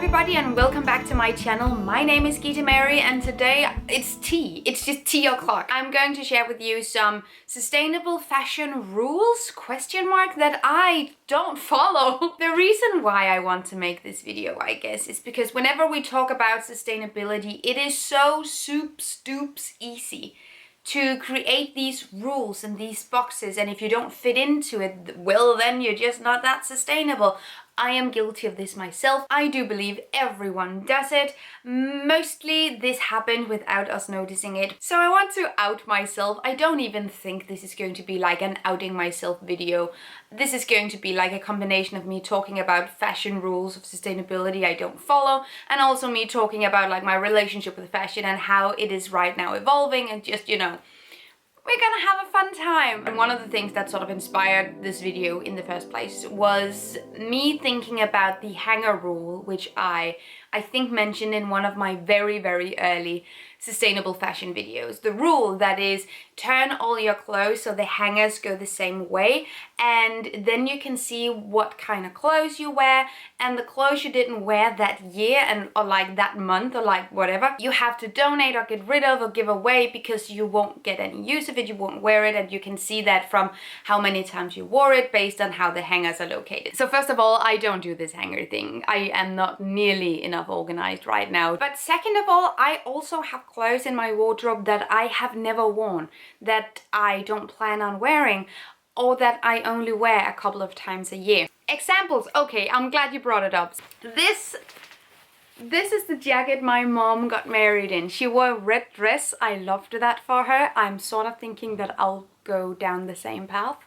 everybody and welcome back to my channel. My name is Gittemary and today it's tea. It's just tea o'clock. I'm going to share with you some sustainable fashion rules, that I don't follow. The reason why I want to make this video, I guess, is because whenever we talk about sustainability, it is so stoops easy to create these rules and these boxes, and if you don't fit into it, well, then you're just not that sustainable. I am guilty of this myself. I do believe everyone does it. Mostly this happened without us noticing it. So I want to out myself. I don't even think this is going to be like an outing myself video. This is going to be like a combination of me talking about fashion rules of sustainability I don't follow, and also me talking about like my relationship with fashion and how it is right now evolving, and just, you know, we're gonna have a fun time. And one of the things that sort of inspired this video in the first place was me thinking about the hanger rule, which I think mentioned in one of my very early sustainable fashion videos. The rule that is, turn all your clothes so the hangers go the same way, and then you can see what kind of clothes you wear, and the clothes you didn't wear that year and or like that month or like whatever, you have to donate or get rid of or give away because you won't get any use of it, you won't wear it, and you can see that from how many times you wore it based on how the hangers are located. So first of all, I don't do this hanger thing. I am not nearly enough organized right now. But second of all, I also have clothes in my wardrobe that I have never worn, that I don't plan on wearing, or that I only wear a couple of times a year. Examples. Okay, I'm glad you brought it up. This is the jacket my mom got married in. She wore a red dress. I loved that for her. I'm sort of thinking that I'll go down the same path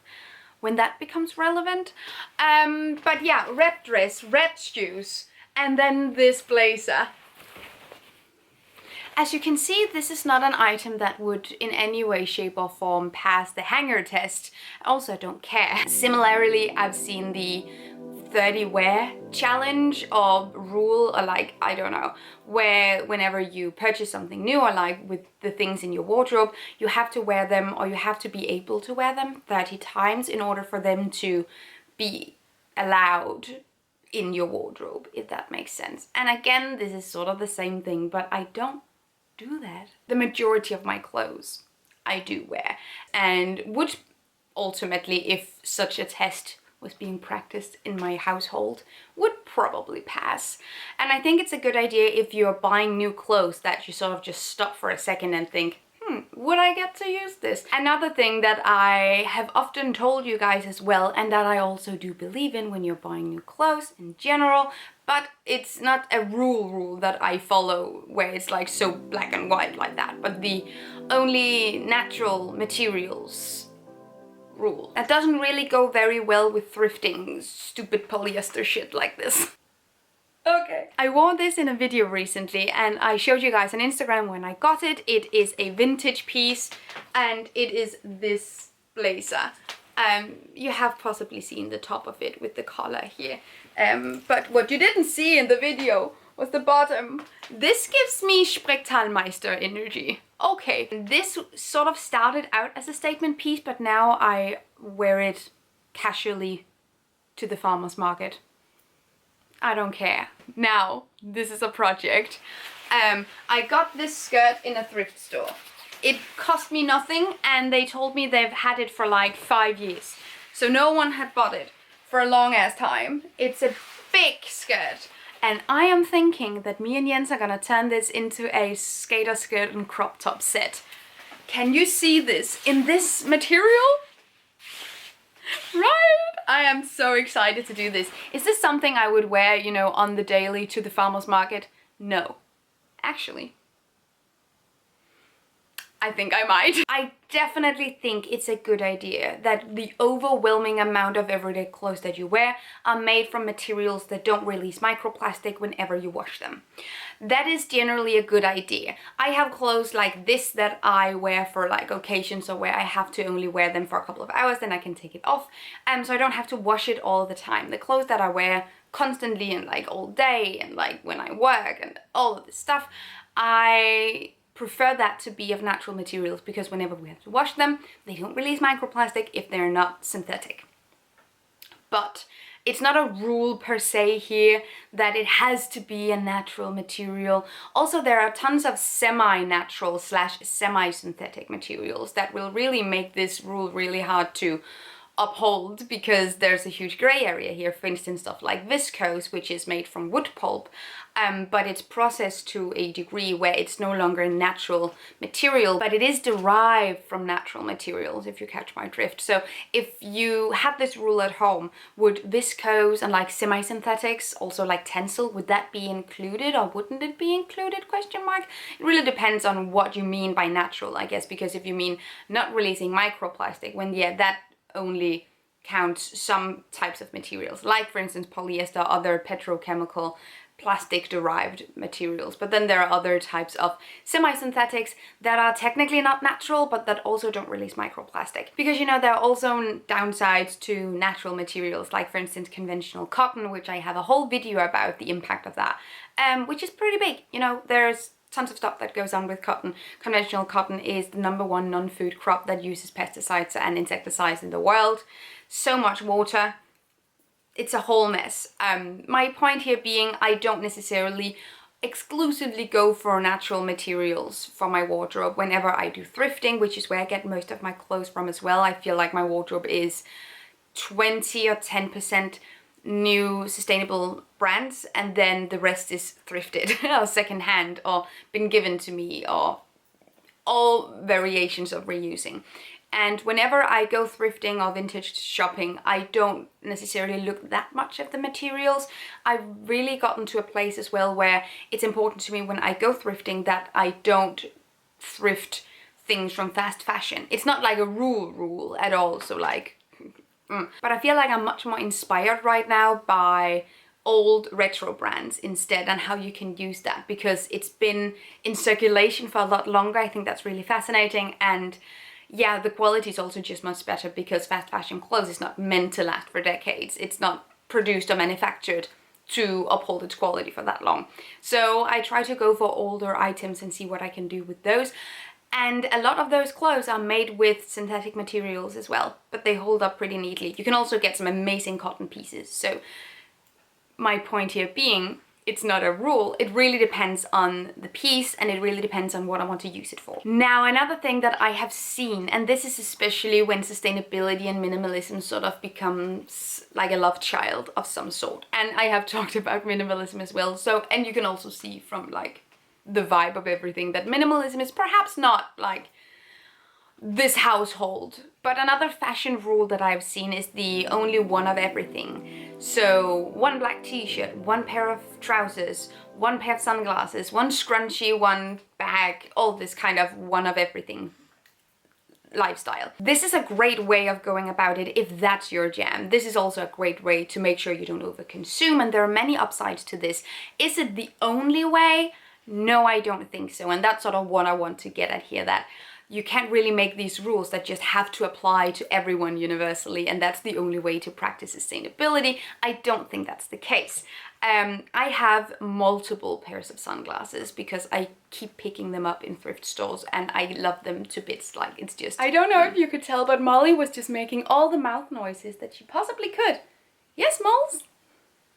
when that becomes relevant. But yeah, red dress, red shoes, and then this blazer. As you can see, this is not an item that would in any way, shape or form pass the hanger test. Also, I don't care. Similarly, I've seen the 30 wear challenge or rule, or like, I don't know, where whenever you purchase something new or like with the things in your wardrobe, you have to wear them, or you have to be able to wear them 30 times in order for them to be allowed in your wardrobe, if that makes sense. And again, this is sort of the same thing, but I don't do that. The majority of my clothes I do wear, and would ultimately, if such a test was being practiced in my household, would probably pass. And I think it's a good idea if you're buying new clothes that you sort of just stop for a second and think, would I get to use this? Another thing that I have often told you guys as well, and that I also do believe in when you're buying new clothes in general, but it's not a rule that I follow where it's like so black and white like that, but the only natural materials rule. That doesn't really go very well with thrifting stupid polyester shit like this. Okay. I wore this in a video recently and I showed you guys on Instagram when I got it. It is a vintage piece and it is this blazer. You have possibly seen the top of it with the collar here. But what you didn't see in the video was the bottom. This gives me Sprechtalmeister energy. Okay, this sort of started out as a statement piece, but now I wear it casually to the farmer's market. I don't care. Now, this is a project. I got this skirt in a thrift store. It cost me nothing and they told me they've had it for like 5 years. So no one had bought it for a long ass time. It's a big skirt. And I am thinking that me and Jens are gonna turn this into a skater skirt and crop top set. Can you see this in this material? Right? I am so excited to do this. Is this something I would wear, you know, on the daily to the farmer's market? No. Actually, I think I might. I definitely think it's a good idea that the overwhelming amount of everyday clothes that you wear are made from materials that don't release microplastic whenever you wash them. That is generally a good idea. I have clothes like this that I wear for like occasions, or where I have to only wear them for a couple of hours, then I can take it off. So I don't have to wash it all the time. The clothes that I wear constantly and like all day and like when I work and all of this stuff, I prefer that to be of natural materials, because whenever we have to wash them, they don't release microplastic if they're not synthetic. But It's not a rule per se here that it has to be a natural material. Also, there are tons of semi-natural / semi-synthetic materials that will really make this rule really hard to uphold, because there's a huge gray area here. For instance, stuff like viscose, which is made from wood pulp, but it's processed to a degree where it's no longer a natural material, but it is derived from natural materials, if you catch my drift. So if you had this rule at home, would viscose and like semi-synthetics, also like tencel, would that be included or wouldn't it be included, question mark? It really depends on what you mean by natural, I guess, because if you mean not releasing microplastic, when yeah, that only counts some types of materials, like for instance polyester, other petrochemical plastic derived materials. But then there are other types of semi-synthetics that are technically not natural, but that also don't release microplastic. Because, you know, there are also downsides to natural materials, like for instance conventional cotton, which I have a whole video about the impact of that, which is pretty big. You know, there's tons of stuff that goes on with cotton. Conventional cotton is the #1 non-food crop that uses pesticides and insecticides in the world. So much water. It's a whole mess. My point here being, I don't necessarily exclusively go for natural materials for my wardrobe whenever I do thrifting, which is where I get most of my clothes from as well. I feel like my wardrobe is 20 or 10% new sustainable brands, and then the rest is thrifted or secondhand or been given to me, or all variations of reusing. And whenever I go thrifting or vintage shopping, I don't necessarily look that much at the materials. I've really gotten to a place as well where it's important to me when I go thrifting that I don't thrift things from fast fashion. It's not like a rule at all, so like but I feel like I'm much more inspired right now by old retro brands instead, and how you can use that, because it's been in circulation for a lot longer. I think that's really fascinating. And yeah, the quality is also just much better, because fast fashion clothes is not meant to last for decades. It's not produced or manufactured to uphold its quality for that long. So I try to go for older items and see what I can do with those. And a lot of those clothes are made with synthetic materials as well, but they hold up pretty neatly. You can also get some amazing cotton pieces. So my point here being, it's not a rule. It really depends on the piece, and it really depends on what I want to use it for. Now, another thing that I have seen, and this is especially when sustainability and minimalism sort of becomes like a love child of some sort. And I have talked about minimalism as well. So, and you can also see from like the vibe of everything that minimalism is perhaps not like this household. But another fashion rule that I've seen is the only one of everything. So one black t-shirt, one pair of trousers, one pair of sunglasses, one scrunchie, one bag, all this kind of one of everything lifestyle. This is a great way of going about it if that's your jam. This is also a great way to make sure you don't overconsume, and there are many upsides to this. Is it the only way? No, I don't think so. And that's sort of what I want to get at here, that you can't really make these rules that just have to apply to everyone universally, and that's the only way to practice sustainability. I don't think that's the case. I have multiple pairs of sunglasses because I keep picking them up in thrift stores, and I love them to bits. Like, it's just... I don't know if you could tell, but Molly was just making all the mouth noises that she possibly could. Yes, Moles?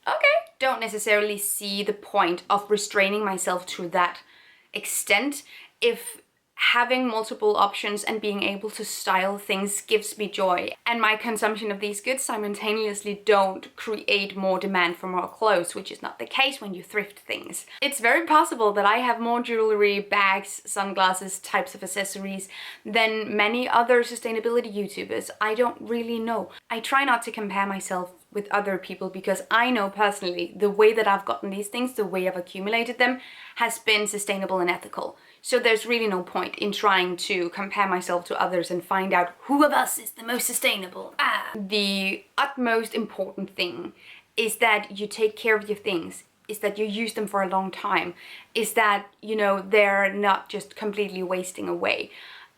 Okay. Don't necessarily see the point of restraining myself to that extent if having multiple options and being able to style things gives me joy, and my consumption of these goods simultaneously don't create more demand for more clothes, which is not the case when you thrift things. It's very possible that I have more jewelry, bags, sunglasses, types of accessories than many other sustainability YouTubers. I don't really know. I try not to compare myself with other people, because I know personally the way that I've gotten these things, the way I've accumulated them, has been sustainable and ethical. So there's really no point in trying to compare myself to others and find out who of us is the most sustainable. The utmost important thing is that you take care of your things, is that you use them for a long time, is that, you know, they're not just completely wasting away.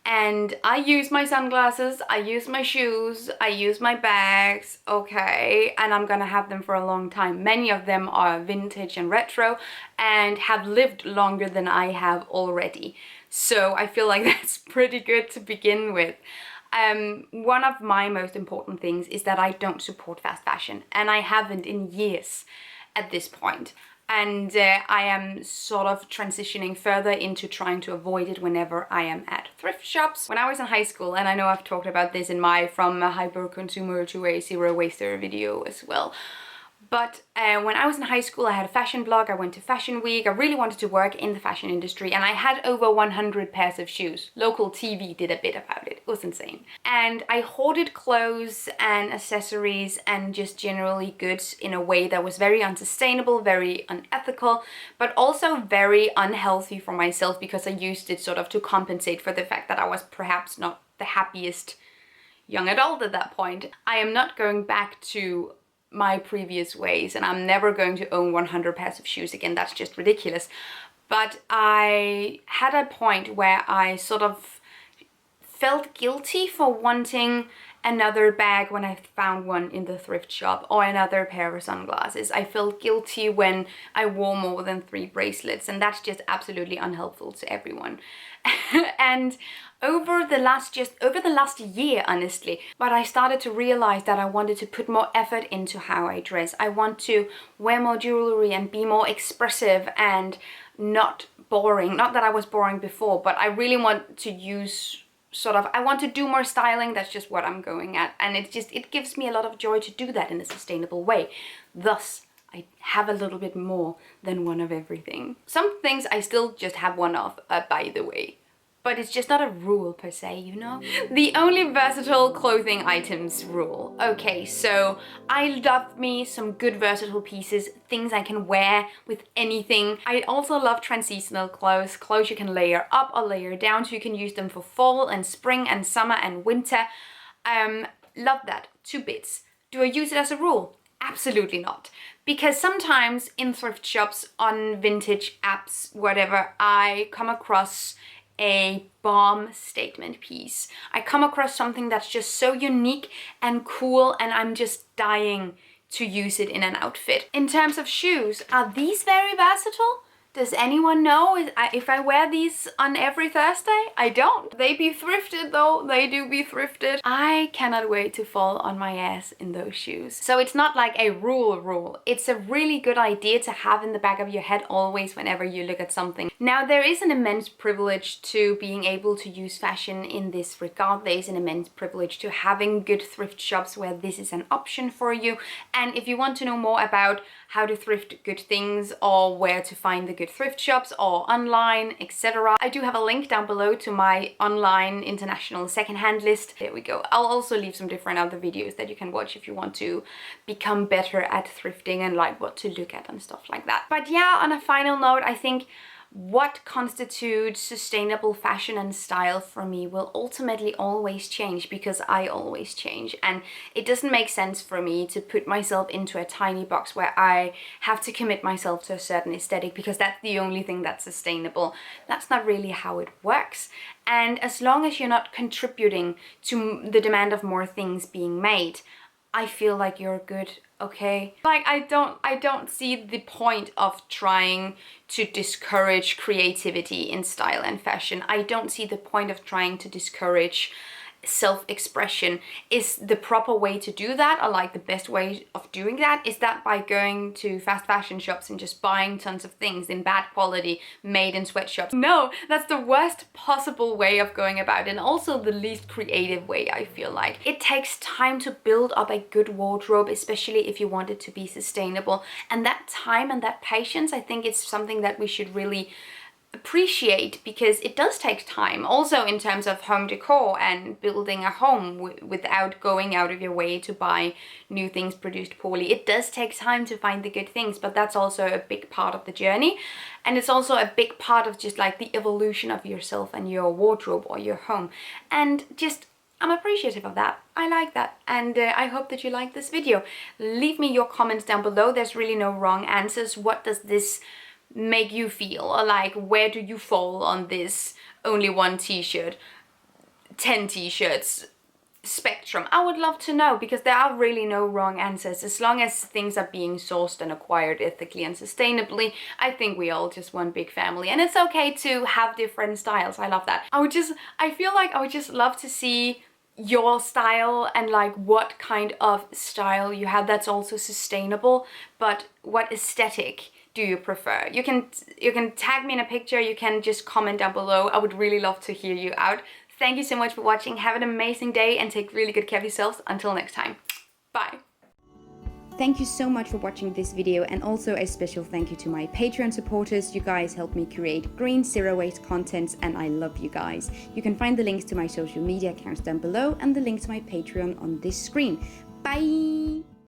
And I use my sunglasses, I use my shoes, I use my bags, okay, and I'm gonna have them for a long time. Many of them are vintage and retro and have lived longer than I have already. So I feel like that's pretty good to begin with. One of my most important things is that I don't support fast fashion, and I haven't in years at this point. And I am sort of transitioning further into trying to avoid it whenever I am at thrift shops. When I was in high school, and I know I've talked about this in my From a Hyper Consumer to a Zero Waster video as well, but when I was in high school, I had a fashion blog, I went to Fashion Week, I really wanted to work in the fashion industry, and I had over 100 pairs of shoes. Local TV did a bit about it. It was insane. And I hoarded clothes and accessories and just generally goods in a way that was very unsustainable, very unethical, but also very unhealthy for myself, because I used it sort of to compensate for the fact that I was perhaps not the happiest young adult at that point. I am not going back to my previous ways, and I'm never going to own 100 pairs of shoes again. That's just ridiculous. But I had a point where I sort of felt guilty for wanting another bag when I found one in the thrift shop, or another pair of sunglasses. I felt guilty when I wore more than 3 bracelets, and that's just absolutely unhelpful to everyone. And over the last year, honestly, but I started to realize that I wanted to put more effort into how I dress. I want to wear more jewelry and be more expressive and not boring. Not that I was boring before, but I really want to use I want to do more styling. That's just what I'm going at. And it gives me a lot of joy to do that in a sustainable way. Thus, I have a little bit more than one of everything. Some things I still just have one of, by the way. But it's just not a rule per se, you know? The only versatile clothing items rule. Okay, so I love me some good versatile pieces, things I can wear with anything. I also love transitional clothes you can layer up or layer down, so you can use them for fall and spring and summer and winter. Love that. 2 bits. Do I use it as a rule? Absolutely not. Because sometimes in thrift shops, on vintage apps, whatever, I come across a bomb statement piece. I come across something that's just so unique and cool, and I'm just dying to use it in an outfit. In terms of shoes, are these very versatile? Does anyone know if I wear these on every Thursday? I don't. They be thrifted though. They do be thrifted. I cannot wait to fall on my ass in those shoes. So it's not like a rule. It's a really good idea to have in the back of your head always whenever you look at something. Now, there is an immense privilege to being able to use fashion in this regard. There is an immense privilege to having good thrift shops where this is an option for you. And if you want to know more about how to thrift good things, or where to find the good thrift shops, or online, etc., I do have a link down below to my online international secondhand list. There we go. I'll also leave some different other videos that you can watch if you want to become better at thrifting and like what to look at and stuff like that. But yeah, on a final note, I think what constitutes sustainable fashion and style for me will ultimately always change, because I always change, and it doesn't make sense for me to put myself into a tiny box where I have to commit myself to a certain aesthetic because that's the only thing that's sustainable. That's not really how it works. And as long as you're not contributing to the demand of more things being made, I feel like you're good, okay? Like, I don't see the point of trying to discourage creativity in style and fashion. I don't see the point of trying to discourage self-expression. Is the proper way to do that, or like the best way of doing that, is that by going to fast fashion shops and just buying tons of things in bad quality made in sweatshops? No, that's the worst possible way of going about it, and also the least creative way, I feel like. It takes time to build up a good wardrobe, especially if you want it to be sustainable, and that time and that patience, I think it's something that we should really appreciate, because it does take time. Also in terms of home decor and building a home without going out of your way to buy new things produced poorly. It does take time to find the good things, but that's also a big part of the journey. And it's also a big part of just like the evolution of yourself and your wardrobe or your home. And just, I'm appreciative of that. I like that. And I hope that you like this video. Leave me your comments down below. There's really no wrong answers. What does this make you feel, or like where do you fall on this only 1 t-shirt, 10 t-shirts spectrum? I would love to know, because there are really no wrong answers. As long as things are being sourced and acquired ethically and sustainably, I think we all just one big family, and it's okay to have different styles. I love that. I feel like I would just love to see your style and like what kind of style you have that's also sustainable, but what aesthetic do you prefer? You can tag me in a picture, you can just comment down below. I would really love to hear you out. Thank you so much for watching. Have an amazing day and take really good care of yourselves. Until next time. Bye. Thank you so much for watching this video, and also a special thank you to my Patreon supporters. You guys help me create green zero waste content and I love you guys. You can find the links to my social media accounts down below and the link to my Patreon on this screen. Bye!